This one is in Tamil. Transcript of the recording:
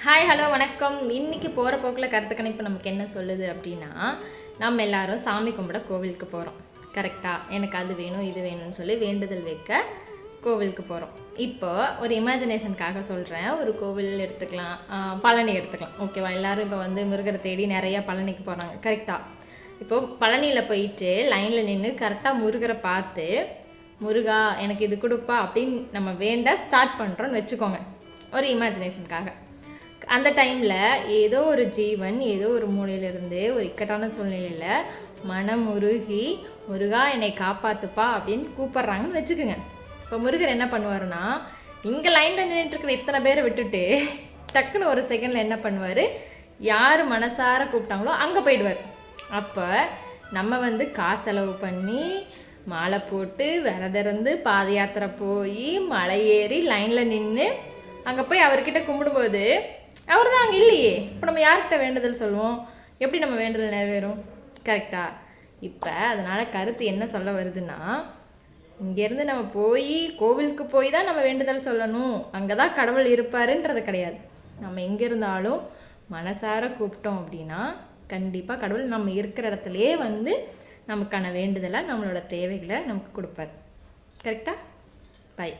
ஹாய் ஹலோ வணக்கம். இன்றைக்கி போகிற போக்கில் கருத்து கணிப்பு நமக்கு என்ன சொல்லுது அப்படின்னா, நம்ம எல்லாரும் சாமி கும்பிட கோவிலுக்கு போகிறோம். கரெக்டாக எனக்கு அது வேணும் இது வேணும்னு சொல்லி வேண்டுதல் வைக்க கோவிலுக்கு போகிறோம். இப்போ ஒரு இமேஜினேஷனுக்காக சொல்கிறேன். ஒரு கோவில் எடுத்துக்கலாம், பழனி எடுத்துக்கலாம். ஓகேவா? எல்லோரும் இப்போ முருகரை தேடி நிறையா பழனிக்கு போகிறாங்க. கரெக்டாக இப்போது பழனியில் போயிட்டு லைனில் நின்று கரெக்டாக முருகரை பார்த்து, முருகா எனக்கு இது கொடுப்பா அப்படின்னு நம்ம வேண்ட ஸ்டார்ட் பண்ணுறோன்னு வச்சுக்கோங்க, ஒரு இமேஜினேஷனுக்காக. அந்த டைமில் ஏதோ ஒரு ஜீவன் ஏதோ ஒரு மூலையிலிருந்து ஒரு இக்கட்டான சூழ்நிலையில் மனம் உருகி, முருகா என்னை காப்பாற்றுப்பா அப்படின்னு கூப்பிட்றாங்கன்னு வச்சுக்கோங்க. இப்போ முருகர் என்ன பண்ணுவாருன்னா, இங்கே லைனில் நின்றுட்டுருக்கிற இத்தனை பேரை விட்டுட்டு டக்குன்னு ஒரு செகண்டில் என்ன பண்ணுவார், யார் மனசார கூப்பிட்டாங்களோ அங்கே போயிடுவார். அப்போ நம்ம காசு செலவு பண்ணி மாலை போட்டு விரதிறந்து பாத யாத்திரை போய் மலை ஏறி லைனில் நின்று அங்கே போய் அவர்கிட்ட கும்பிடும்போது அவர் தான் அங்கே இல்லையே. இப்போ நம்ம யார்கிட்ட வேண்டுதல் சொல்லுவோம்? எப்படி நம்ம வேண்டுதல் நிறைவேறும்? கரெக்டாக? இப்போ அதனால் கருத்து என்ன சொல்ல வருதுன்னா, இங்கேருந்து நம்ம போய் கோவிலுக்கு போய் தான் நம்ம வேண்டுதல் சொல்லணும், அங்கே தான் கடவுள் இருப்பாருன்றது கிடையாது. நம்ம எங்கே இருந்தாலும் மனசார கூப்பிட்டோம் அப்படின்னா கண்டிப்பாக கடவுள் நம்ம இருக்கிற இடத்துலையே நமக்கான வேண்டுதலை நம்மளோட தேவைகளை நமக்கு கொடுப்பார். கரெக்டாக? பை.